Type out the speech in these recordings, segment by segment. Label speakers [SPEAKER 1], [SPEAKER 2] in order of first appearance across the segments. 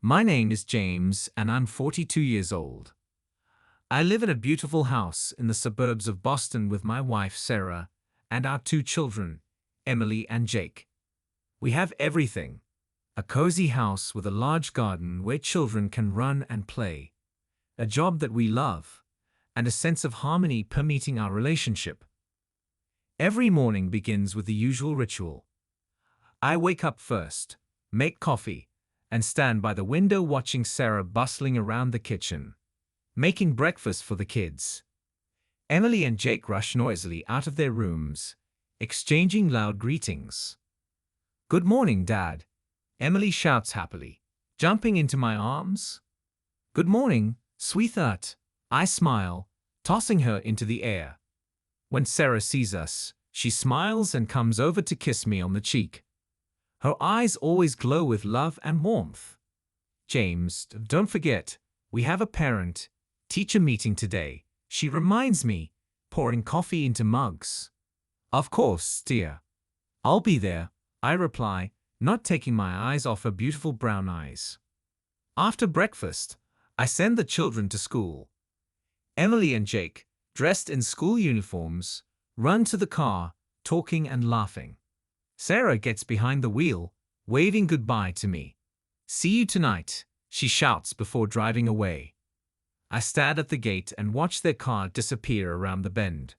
[SPEAKER 1] My name is James and I'm 42 years old. I live in a beautiful house in the suburbs of Boston with my wife Sarah and our two children, Emily and Jake. We have everything: a cozy house with a large garden where children can run and play, a job that we love, and a sense of harmony permeating our relationship. Every morning begins with the usual ritual. I wake up first, make coffee, and stand by the window watching Sarah bustling around the kitchen, making breakfast for the kids. Emily and Jake rush noisily out of their rooms, exchanging loud greetings. "Good morning, Dad," Emily shouts happily, jumping into my arms. "Good morning, sweetheart," I smile, tossing her into the air. When Sarah sees us, she smiles and comes over to kiss me on the cheek. Her eyes always glow with love and warmth. "James, don't forget, we have a parent-teacher meeting today," she reminds me, pouring coffee into mugs. "Of course, dear. I'll be there," I reply, not taking my eyes off her beautiful brown eyes. After breakfast, I send the children to school. Emily and Jake, dressed in school uniforms, run to the car, talking and laughing. Sarah gets behind the wheel, waving goodbye to me. "See you tonight," she shouts before driving away. I stand at the gate and watch their car disappear around the bend.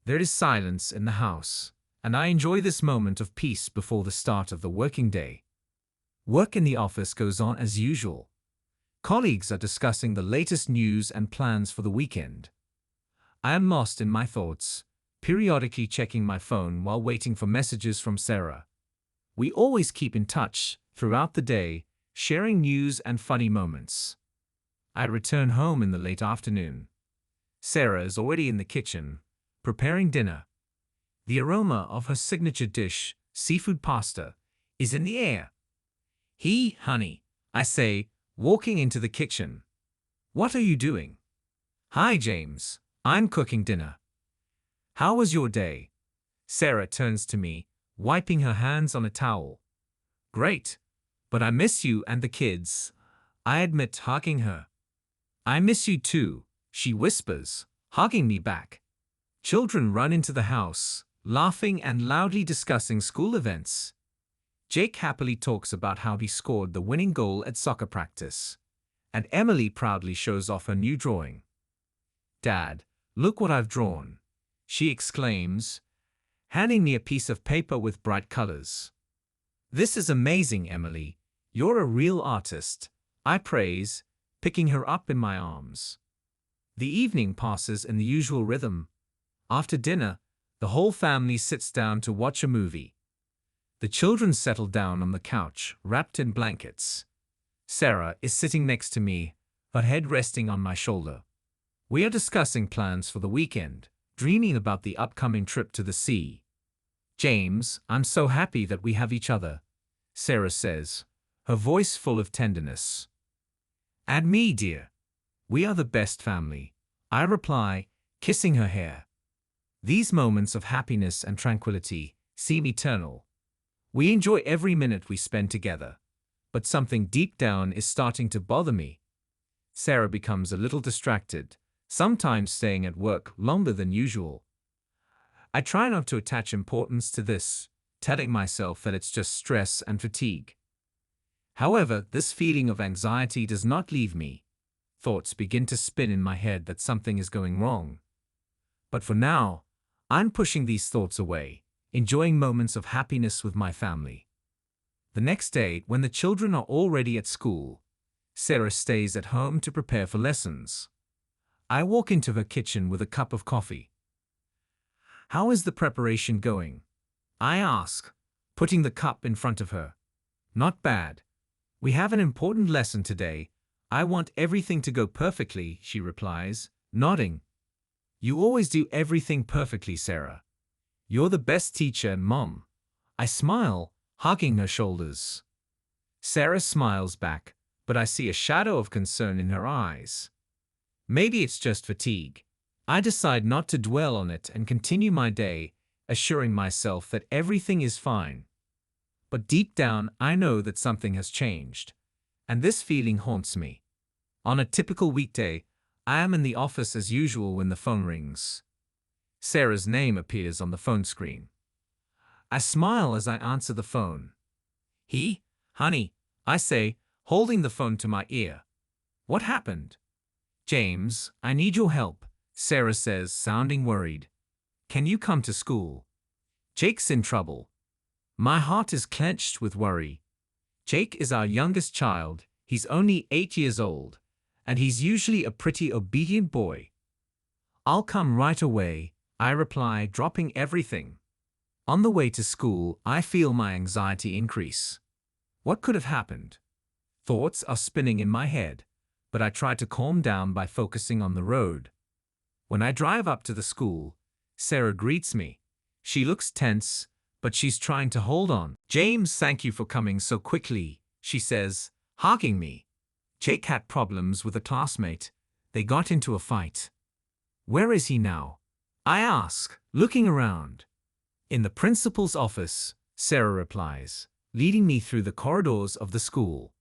[SPEAKER 1] There is silence in the house, and I enjoy this moment of peace before the start of the working day. Work in the office goes on as usual. Colleagues are discussing the latest news and plans for the weekend. I am lost in my thoughts, periodically checking my phone while waiting for messages from Sarah. We always keep in touch throughout the day, sharing news and funny moments. I return home in the late afternoon. Sarah is already in the kitchen, preparing dinner. The aroma of her signature dish, seafood pasta, is in the air. Honey," I say, walking into the kitchen. "What are you doing?" "Hi, James. I'm cooking dinner." "How was your day?" Sarah turns to me, wiping her hands on a towel. "Great, but I miss you and the kids," I admit, hugging her. "I miss you too," she whispers, hugging me back. Children run into the house, laughing and loudly discussing school events. Jake happily talks about how he scored the winning goal at soccer practice, and Emily proudly shows off her new drawing. "Dad, look what I've drawn," she exclaims, handing me a piece of paper with bright colors. "This is amazing, Emily. You're a real artist," I praise, picking her up in my arms. The evening passes in the usual rhythm. After dinner, the whole family sits down to watch a movie. The children settle down on the couch, wrapped in blankets. Sarah is sitting next to me, her head resting on my shoulder. We are discussing plans for the weekend, dreaming about the upcoming trip to the sea. "James, I'm so happy that we have each other," Sarah says, her voice full of tenderness. "And me, dear. We are the best family," I reply, kissing her hair. These moments of happiness and tranquility seem eternal. We enjoy every minute we spend together, but something deep down is starting to bother me. Sarah becomes a little distracted, sometimes staying at work longer than usual. I try not to attach importance to this, telling myself that it's just stress and fatigue. However, this feeling of anxiety does not leave me. Thoughts begin to spin in my head that something is going wrong. But for now, I'm pushing these thoughts away, enjoying moments of happiness with my family. The next day, when the children are already at school, Sarah stays at home to prepare for lessons. I walk into her kitchen with a cup of coffee. "How is the preparation going?" I ask, putting the cup in front of her. "Not bad. We have an important lesson today. I want everything to go perfectly," she replies, nodding. "You always do everything perfectly, Sarah. You're the best teacher and mom." I smile, hugging her shoulders. Sarah smiles back, but I see a shadow of concern in her eyes. Maybe it's just fatigue. I decide not to dwell on it and continue my day, assuring myself that everything is fine. But deep down, I know that something has changed. and this feeling haunts me. On a typical weekday, I am in the office as usual when the phone rings. Sarah's name appears on the phone screen. I smile as I answer the phone. Honey, I say, holding the phone to my ear. What happened? James, I need your help, Sarah says, sounding worried. Can you come to school? Jake's in trouble. My heart is clenched with worry. Jake is our youngest child. He's only 8 years old, and he's usually a pretty obedient boy. I'll come right away, I reply, dropping everything. On the way to school, I feel my anxiety increase. What could have happened? Thoughts are spinning in my head, but I try to calm down by focusing on the road. When I drive up to the school, Sarah greets me. She looks tense, but she's trying to hold on. James, thank you for coming so quickly, she says, hugging me. Jake had problems with a classmate. They got into a fight. Where is he now? I ask, looking around. In the principal's office, Sarah replies, leading me through the corridors of the school.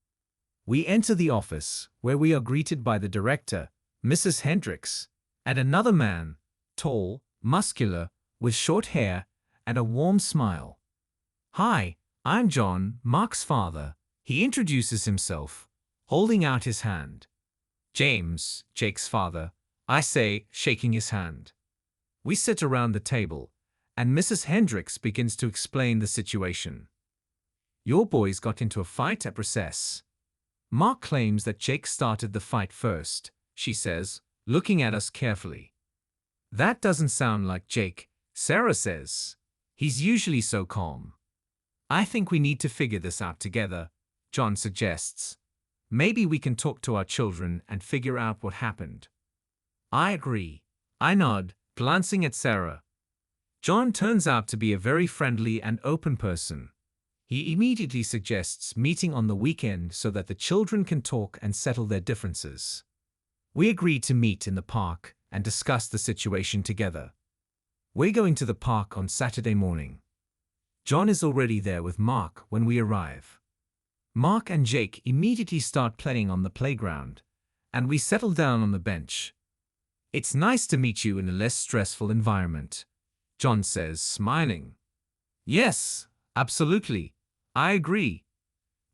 [SPEAKER 1] We enter the office, where we are greeted by the director, Mrs. Hendricks, and another man, tall, muscular, with short hair and a warm smile. Hi, I'm John, Mark's father. He introduces himself, holding out his hand. James, Jake's father, I say, shaking his hand. We sit around the table, and Mrs. Hendricks begins to explain the situation. Your boys got into a fight at recess. Mark claims that Jake started the fight first, she says, looking at us carefully. That doesn't sound like Jake, Sarah says. He's usually so calm. I think we need to figure this out together, John suggests. Maybe we can talk to our children and figure out what happened. I agree. I nod, glancing at Sarah. John turns out to be a very friendly and open person. He immediately suggests meeting on the weekend so that the children can talk and settle their differences. We agree to meet in the park and discuss the situation together. We're going to the park on Saturday morning. John is already there with Mark when we arrive. Mark and Jake immediately start playing on the playground, and we settle down on the bench. It's nice to meet you in a less stressful environment, John says, smiling. Yes, absolutely. I agree.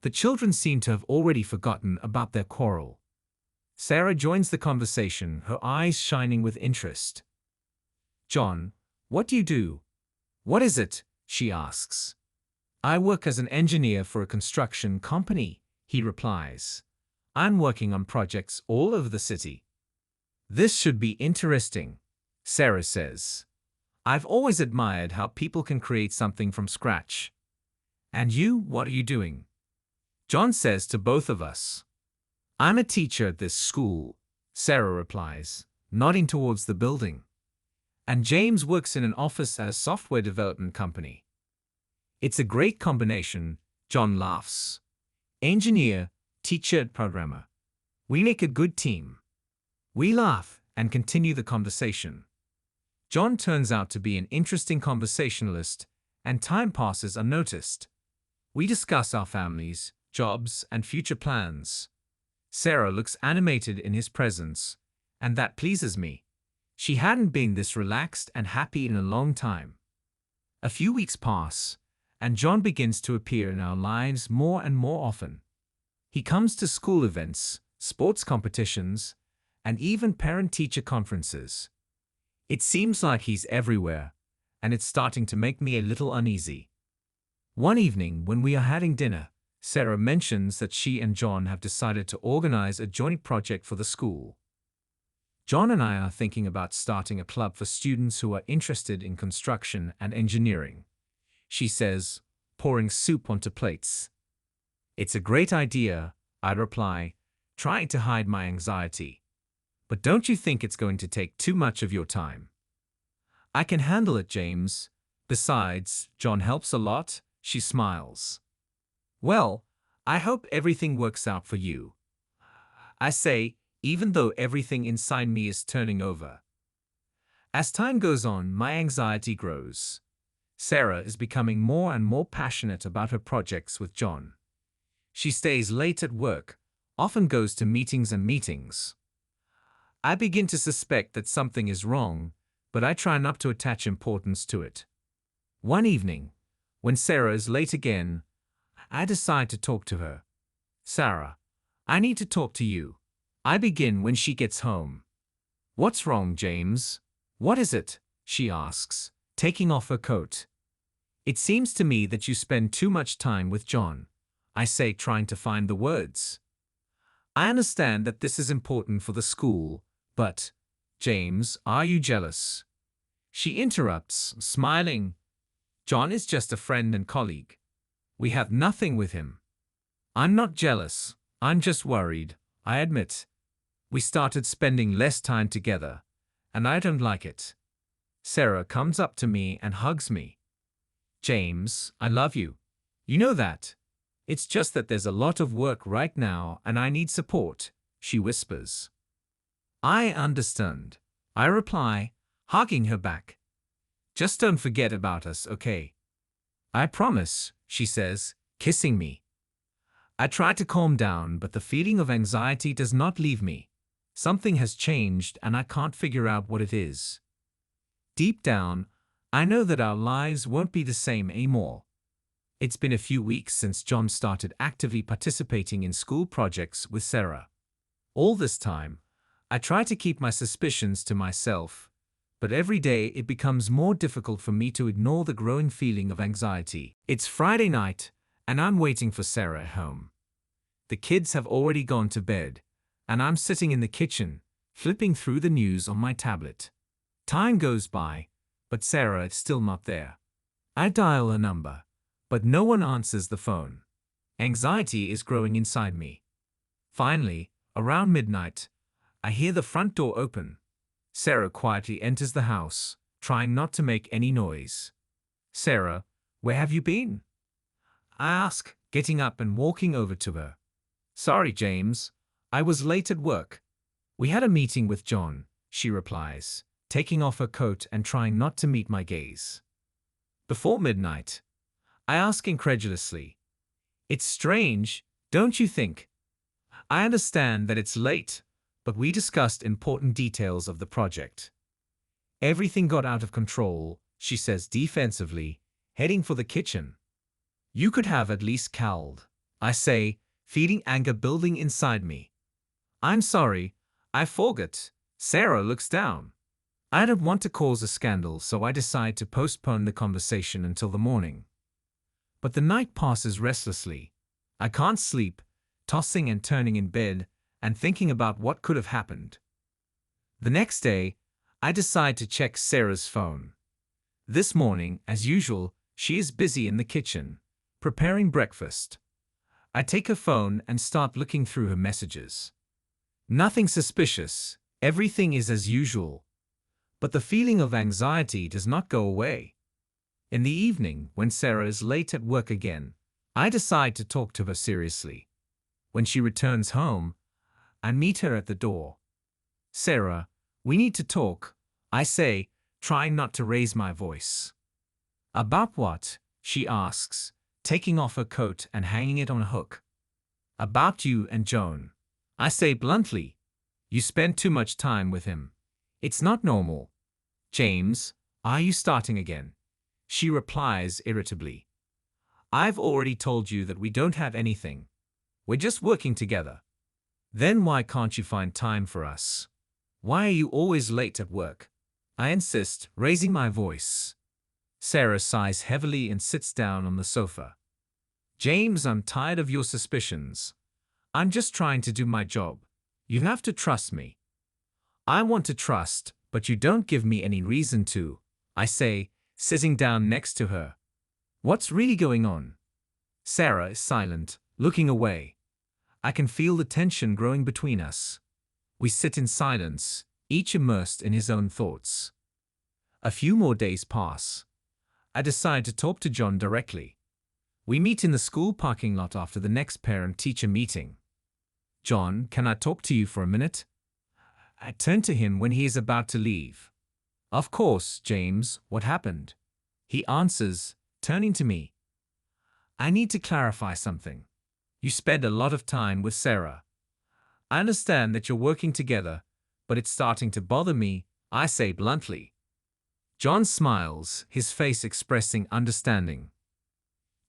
[SPEAKER 1] The children seem to have already forgotten about their quarrel. Sarah joins the conversation, her eyes shining with interest. John, what do you do? What is it? She asks. I work as an engineer for a construction company, he replies. I'm working on projects all over the city. This should be interesting, Sarah says. I've always admired how people can create something from scratch. And you, what are you doing? John says to both of us. I'm a teacher at this school, Sarah replies, nodding towards the building. And James works in an office at a software development company. It's a great combination, John laughs. Engineer, teacher, programmer. We make a good team. We laugh and continue the conversation. John turns out to be an interesting conversationalist, and time passes unnoticed. We discuss our families, jobs, and future plans. Sarah looks animated in his presence, and that pleases me. She hadn't been this relaxed and happy in a long time. A few weeks pass, and John begins to appear in our lives more and more often. He comes to school events, sports competitions, and even parent-teacher conferences. It seems like he's everywhere, and it's starting to make me a little uneasy. One evening, when we are having dinner, Sarah mentions that she and John have decided to organize a joint project for the school. John and I are thinking about starting a club for students who are interested in construction and engineering, she says, pouring soup onto plates. It's a great idea, I reply, trying to hide my anxiety. But don't you think it's going to take too much of your time? I can handle it, James. Besides, John helps a lot, she smiles. Well, I hope everything works out for you, I say, even though everything inside me is turning over. As time goes on, my anxiety grows. Sarah is becoming more and more passionate about her projects with John. She stays late at work, often goes to meetings and meetings. I begin to suspect that something is wrong, but I try not to attach importance to it. One evening, when Sarah is late again, I decide to talk to her. Sarah, I need to talk to you. I begin when she gets home. What's wrong, James? What is it? She asks, taking off her coat. It seems to me that you spend too much time with John, I say, trying to find the words. I understand that this is important for the school, but, James, are you jealous? She interrupts, smiling. John is just a friend and colleague. We have nothing with him. I'm not jealous, I'm just worried, I admit. We started spending less time together, and I don't like it. Sarah comes up to me and hugs me. James, I love you. You know that. It's just that there's a lot of work right now and I need support, she whispers. I understand, I reply, hugging her back. Just don't forget about us, okay? I promise, she says, kissing me. I try to calm down, but the feeling of anxiety does not leave me. Something has changed and I can't figure out what it is. Deep down, I know that our lives won't be the same anymore. It's been a few weeks since John started actively participating in school projects with Sarah. All this time, I try to keep my suspicions to myself, but every day it becomes more difficult for me to ignore the growing feeling of anxiety. It's Friday night, and I'm waiting for Sarah at home. The kids have already gone to bed, and I'm sitting in the kitchen, flipping through the news on my tablet. Time goes by, but Sarah is still not there. I dial a number, but no one answers the phone. Anxiety is growing inside me. Finally, around midnight, I hear the front door open. Sarah quietly enters the house, trying not to make any noise. Sarah, where have you been? I ask, getting up and walking over to her. Sorry, James. I was late at work. We had a meeting with John, she replies, taking off her coat and trying not to meet my gaze. Before midnight, I ask incredulously. It's strange, don't you think? I understand that it's late, but we discussed important details of the project. Everything got out of control, she says defensively, heading for the kitchen. You could have at least called, I say, feeling anger building inside me. I'm sorry, I forgot. Sarah looks down. I don't want to cause a scandal, so I decide to postpone the conversation until the morning. But the night passes restlessly. I can't sleep, tossing and turning in bed and thinking about what could have happened. The next day, I decide to check Sarah's phone. This morning, as usual, she is busy in the kitchen, preparing breakfast. I take her phone and start looking through her messages. Nothing suspicious, everything is as usual. But the feeling of anxiety does not go away. In the evening, when Sarah is late at work again, I decide to talk to her seriously. When she returns home, I meet her at the door. Sarah, we need to talk, I say, trying not to raise my voice. About what? She asks, taking off her coat and hanging it on a hook. About you and Joan. I say bluntly. You spend too much time with him. It's not normal. James, are you starting again? She replies irritably. I've already told you that we don't have anything. We're just working together. Then why can't you find time for us? Why are you always late at work? I insist, raising my voice. Sarah sighs heavily and sits down on the sofa. James, I'm tired of your suspicions. I'm just trying to do my job. You have to trust me. I want to trust, but you don't give me any reason to, I say, sitting down next to her. What's really going on? Sarah is silent, looking away. I can feel the tension growing between us. We sit in silence, each immersed in his own thoughts. A few more days pass. I decide to talk to John directly. We meet in the school parking lot after the next parent-teacher meeting. John, can I talk to you for a minute? I turn to him when he is about to leave. Of course, James, what happened? He answers, turning to me. I need to clarify something. You spend a lot of time with Sarah. I understand that you're working together, but it's starting to bother me, I say bluntly. John smiles, his face expressing understanding.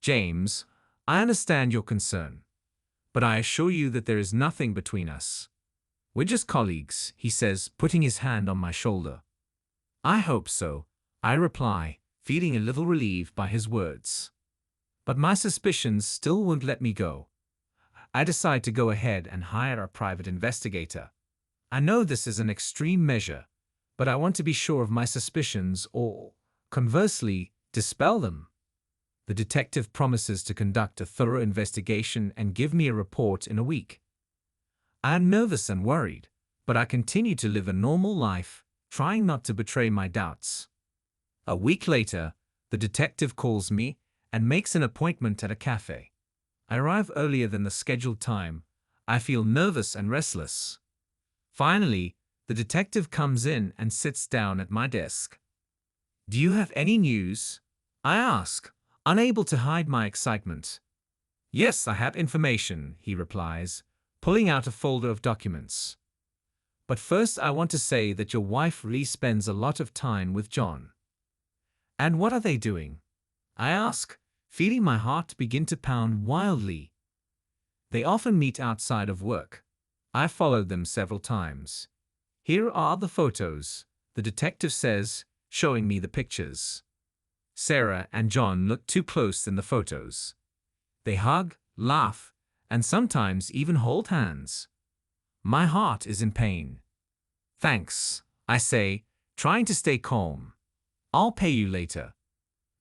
[SPEAKER 1] James, I understand your concern, but I assure you that there is nothing between us. We're just colleagues, he says, putting his hand on my shoulder. I hope so, I reply, feeling a little relieved by his words. But my suspicions still won't let me go. I decide to go ahead and hire a private investigator. I know this is an extreme measure, but I want to be sure of my suspicions or, conversely, dispel them. The detective promises to conduct a thorough investigation and give me a report in a week. I am nervous and worried, but I continue to live a normal life, trying not to betray my doubts. A week later, the detective calls me and makes an appointment at a cafe. I arrive earlier than the scheduled time. I feel nervous and restless. Finally, the detective comes in and sits down at my desk. Do you have any news? I ask, unable to hide my excitement. Yes, I have information, he replies, pulling out a folder of documents. But first I want to say that your wife really spends a lot of time with John. And what are they doing? I ask, feeling my heart begin to pound wildly. They often meet outside of work. I followed them several times. Here are the photos, the detective says, showing me the pictures. Sarah and John look too close in the photos. They hug, laugh, and sometimes even hold hands. My heart is in pain. Thanks, I say, trying to stay calm. I'll pay you later.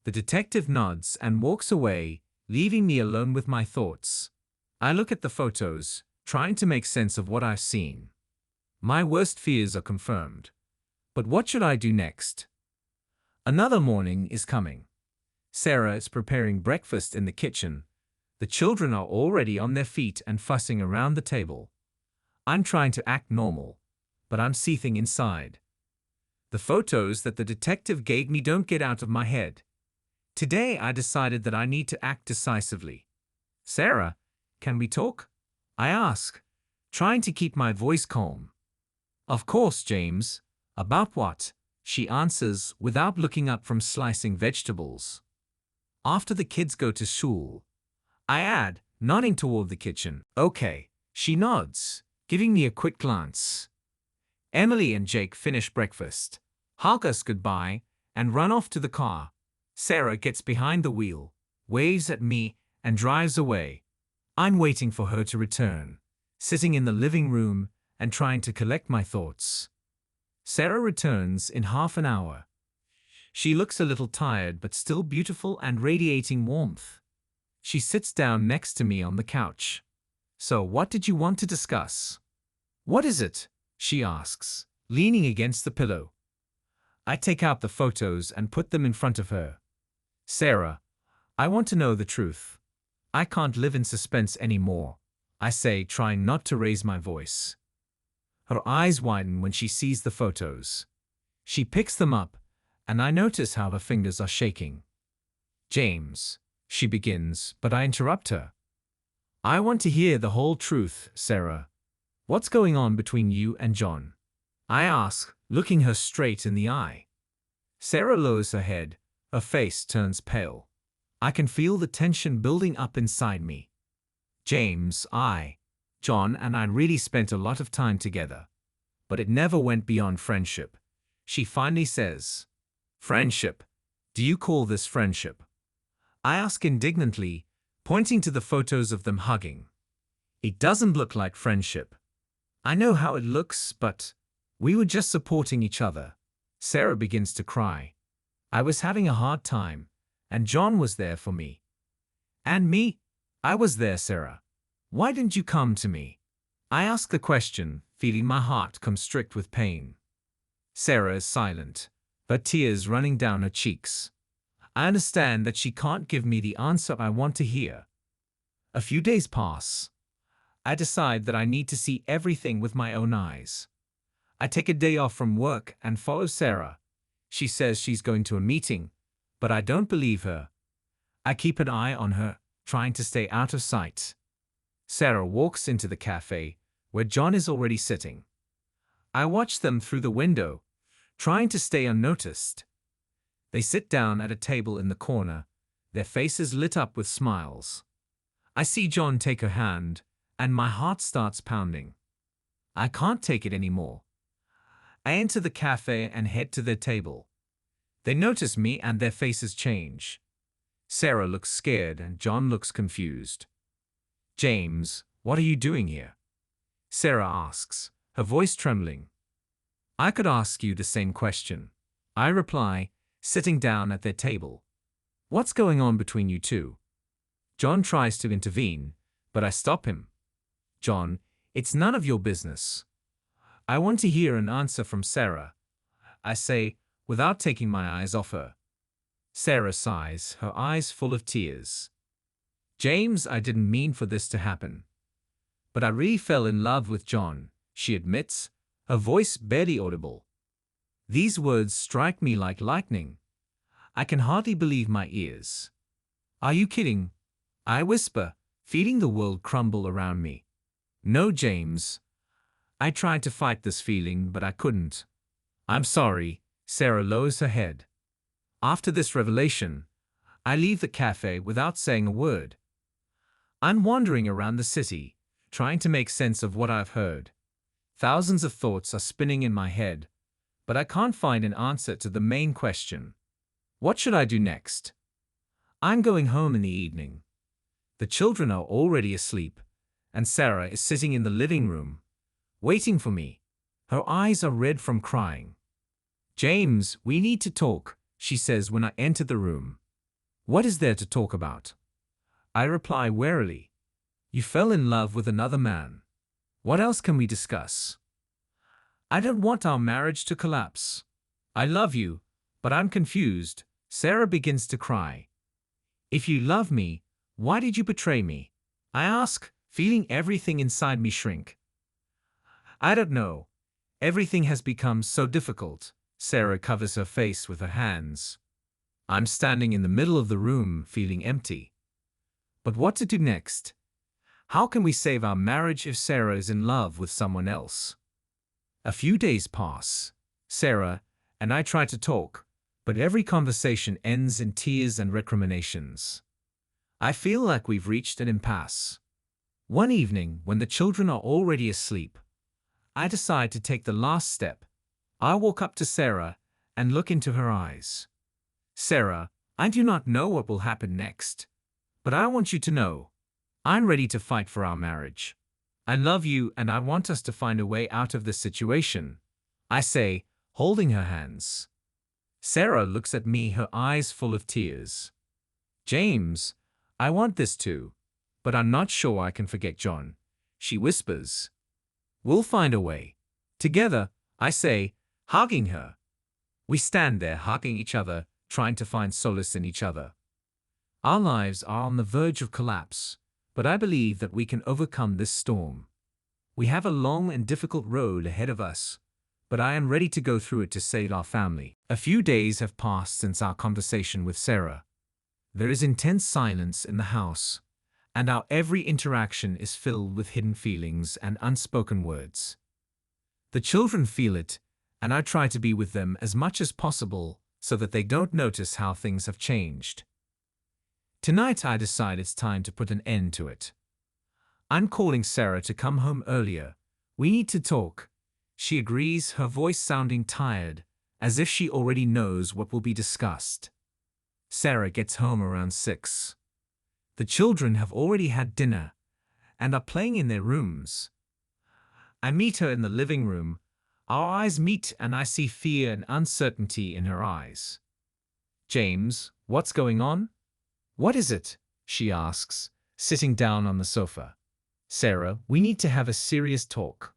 [SPEAKER 1] The detective nods and walks away, leaving me alone with my thoughts. I look at the photos, trying to make sense of what I've seen. My worst fears are confirmed. But what should I do next? Another morning is coming. Sarah is preparing breakfast in the kitchen. The children are already on their feet and fussing around the table. I'm trying to act normal, but I'm seething inside. The photos that the detective gave me don't get out of my head. Today I decided that I need to act decisively. Sarah, can we talk? I ask, trying to keep my voice calm. Of course, James. About what? She answers without looking up from slicing vegetables. After the kids go to school. I add, nodding toward the kitchen. Okay. She nods, giving me a quick glance. Emily and Jake finish breakfast, hug us goodbye, and run off to the car. Sarah gets behind the wheel, waves at me, and drives away. I'm waiting for her to return, sitting in the living room and trying to collect my thoughts. Sarah returns in half an hour. She looks a little tired but still beautiful and radiating warmth. She sits down next to me on the couch. So what did you want to discuss? What is it? She asks, leaning against the pillow. I take out the photos and put them in front of her. Sarah, I want to know the truth. I can't live in suspense anymore, I say, trying not to raise my voice. Her eyes widen when she sees the photos. She picks them up, and I notice how her fingers are shaking. James, she begins, but I interrupt her. I want to hear the whole truth, Sarah. What's going on between you and John? I ask, looking her straight in the eye. Sarah lowers her head, her face turns pale. I can feel the tension building up inside me. James, John and I really spent a lot of time together. But it never went beyond friendship. She finally says, Friendship? Do you call this friendship? I ask indignantly, pointing to the photos of them hugging. It doesn't look like friendship. I know how it looks, but we were just supporting each other. Sarah begins to cry. I was having a hard time, and John was there for me. And me? I was there, Sarah. Why didn't you come to me? I ask the question, feeling my heart constrict with pain. Sarah is silent, her tears running down her cheeks. I understand that she can't give me the answer I want to hear. A few days pass. I decide that I need to see everything with my own eyes. I take a day off from work and follow Sarah. She says she's going to a meeting, but I don't believe her. I keep an eye on her, trying to stay out of sight. Sarah walks into the cafe, where John is already sitting. I watch them through the window, trying to stay unnoticed. They sit down at a table in the corner, their faces lit up with smiles. I see John take her hand, and my heart starts pounding. I can't take it anymore. I enter the cafe and head to their table. They notice me and their faces change. Sarah looks scared and John looks confused. "James, what are you doing here?" Sarah asks, her voice trembling. "I could ask you the same question," I reply, sitting down at their table. "What's going on between you two?" John tries to intervene, but I stop him. "John, it's none of your business." "I want to hear an answer from Sarah," I say, without taking my eyes off her. Sarah sighs, her eyes full of tears. "James, I didn't mean for this to happen. But I really fell in love with John," she admits, her voice barely audible. These words strike me like lightning. I can hardly believe my ears. "Are you kidding?" I whisper, feeling the world crumble around me. "No, James." I tried to fight this feeling, but I couldn't. "I'm sorry." Sarah lowers her head. After this revelation, I leave the cafe without saying a word. I'm wandering around the city, trying to make sense of what I've heard. Thousands of thoughts are spinning in my head, but I can't find an answer to the main question. What should I do next? I'm going home in the evening. The children are already asleep, and Sarah is sitting in the living room, waiting for me. Her eyes are red from crying. "James, we need to talk," she says when I enter the room. "What is there to talk about?" I reply warily. "You fell in love with another man. What else can we discuss?" "I don't want our marriage to collapse. I love you, but I'm confused." Sarah begins to cry. "If you love me, why did you betray me?" I ask, feeling everything inside me shrink. "I don't know. Everything has become so difficult." Sarah covers her face with her hands. I'm standing in the middle of the room, feeling empty. But what to do next? How can we save our marriage if Sarah is in love with someone else? A few days pass. Sarah and I try to talk, but every conversation ends in tears and recriminations. I feel like we've reached an impasse. One evening, when the children are already asleep, I decide to take the last step. I walk up to Sarah and look into her eyes. "Sarah, I do not know what will happen next, but I want you to know I'm ready to fight for our marriage. I love you and I want us to find a way out of this situation," I say, holding her hands. Sarah looks at me, her eyes full of tears. "James, I want this too, but I'm not sure I can forget John," she whispers. "We'll find a way. Together," I say, hugging her. We stand there hugging each other, trying to find solace in each other. Our lives are on the verge of collapse, but I believe that we can overcome this storm. We have a long and difficult road ahead of us, but I am ready to go through it to save our family. A few days have passed since our conversation with Sarah. There is intense silence in the house, and our every interaction is filled with hidden feelings and unspoken words. The children feel it, and I try to be with them as much as possible so that they don't notice how things have changed. Tonight I decide it's time to put an end to it. I'm calling Sarah to come home earlier. "We need to talk." She agrees, her voice sounding tired, as if she already knows what will be discussed. Sarah gets home around 6. The children have already had dinner and are playing in their rooms. I meet her in the living room. Our eyes meet and I see fear and uncertainty in her eyes. "James, what's going on?" "What is it?" she asks, sitting down on the sofa. "Sarah, we need to have a serious talk.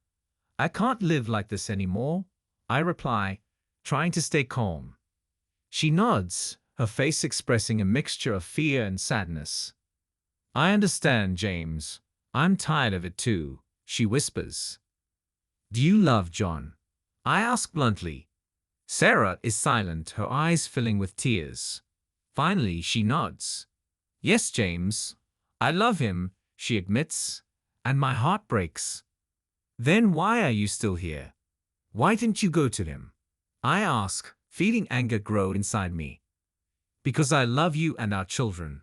[SPEAKER 1] I can't live like this anymore," I reply, trying to stay calm. She nods, her face expressing a mixture of fear and sadness. "I understand, James. I'm tired of it too," she whispers. "Do you love John?" I ask bluntly. Sarah is silent, her eyes filling with tears. Finally, she nods. "Yes, James, I love him," she admits, and my heart breaks. Then why are you still here? Why didn't you go to him? I ask, feeling anger grow inside me. Because I love you and our children.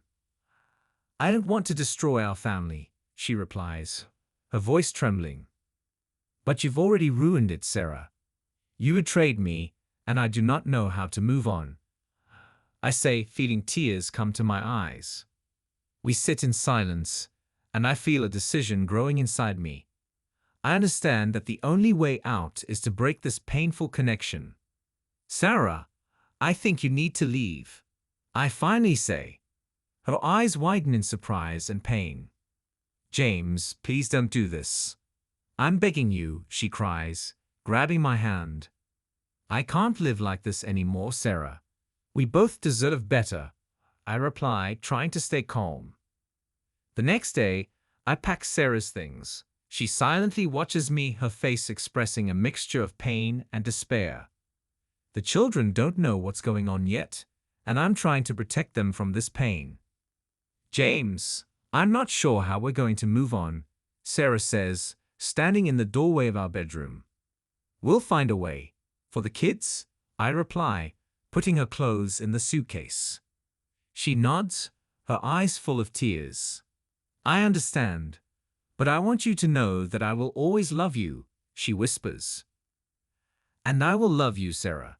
[SPEAKER 1] I don't want to destroy our family, she replies, her voice trembling. But you've already ruined it, Sarah. You betrayed me, and I do not know how to move on. I say, feeling tears come to my eyes. We sit in silence, and I feel a decision growing inside me. I understand that the only way out is to break this painful connection. Sarah, I think you need to leave. I finally say. Her eyes widen in surprise and pain. James, please don't do this. I'm begging you, she cries, grabbing my hand. I can't live like this anymore, Sarah. We both deserve better, I reply, trying to stay calm. The next day, I pack Sarah's things. She silently watches me, her face expressing a mixture of pain and despair. The children don't know what's going on yet, and I'm trying to protect them from this pain. James, I'm not sure how we're going to move on, Sarah says, standing in the doorway of our bedroom. We'll find a way. For the kids, I reply, putting her clothes in the suitcase. She nods, her eyes full of tears. I understand, but I want you to know that I will always love you, she whispers. And I will love you, Sarah.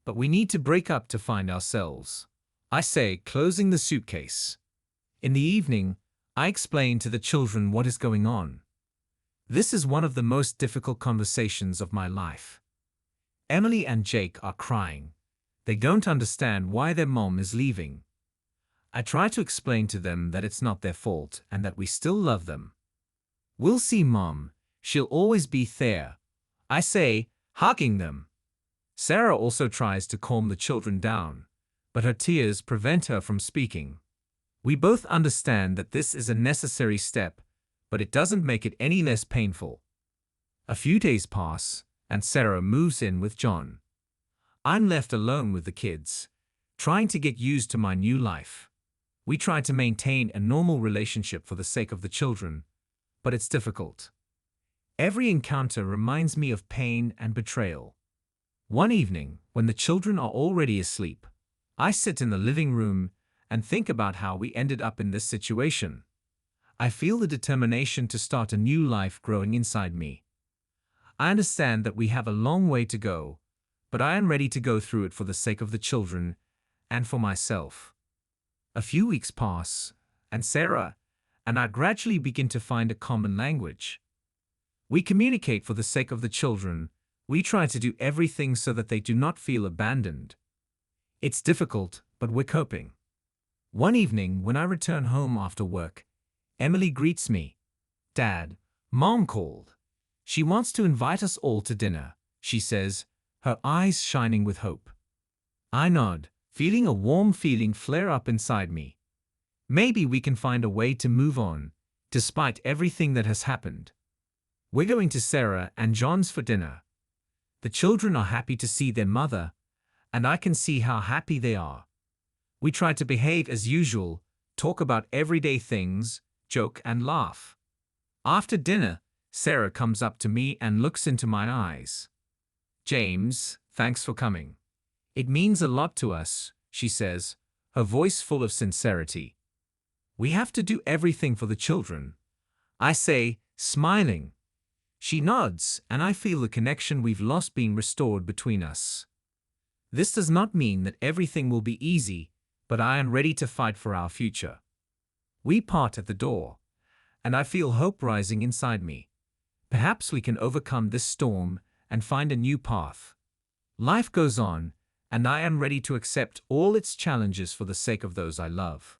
[SPEAKER 1] But we need to break up to find ourselves, I say, closing the suitcase. In the evening, I explain to the children what is going on. This is one of the most difficult conversations of my life. Emily and Jake are crying. They don't understand why their mom is leaving. I try to explain to them that it's not their fault and that we still love them. We'll see, Mom. She'll always be there, I say, hugging them. Sarah also tries to calm the children down, but her tears prevent her from speaking. We both understand that this is a necessary step, but it doesn't make it any less painful. A few days pass, and Sarah moves in with John. I'm left alone with the kids, trying to get used to my new life. We try to maintain a normal relationship for the sake of the children, but it's difficult. Every encounter reminds me of pain and betrayal. One evening, when the children are already asleep, I sit in the living room and think about how we ended up in this situation. I feel the determination to start a new life growing inside me. I understand that we have a long way to go, but I am ready to go through it for the sake of the children and for myself. A few weeks pass, and Sarah and I gradually begin to find a common language. We communicate for the sake of the children. We try to do everything so that they do not feel abandoned. It's difficult, but we're coping. One evening, when I return home after work, Emily greets me. Dad, Mom called. She wants to invite us all to dinner, she says, her eyes shining with hope. I nod, feeling a warm feeling flare up inside me. Maybe we can find a way to move on, despite everything that has happened. We're going to Sarah and John's for dinner. The children are happy to see their mother, and I can see how happy they are. We try to behave as usual, talk about everyday things, joke and laugh. After dinner, Sarah comes up to me and looks into my eyes. James, thanks for coming. It means a lot to us, she says, her voice full of sincerity. We have to do everything for the children, I say, smiling. She nods, and I feel the connection we've lost being restored between us. This does not mean that everything will be easy, but I am ready to fight for our future. We part at the door, and I feel hope rising inside me. Perhaps we can overcome this storm and find a new path. Life goes on, and I am ready to accept all its challenges for the sake of those I love.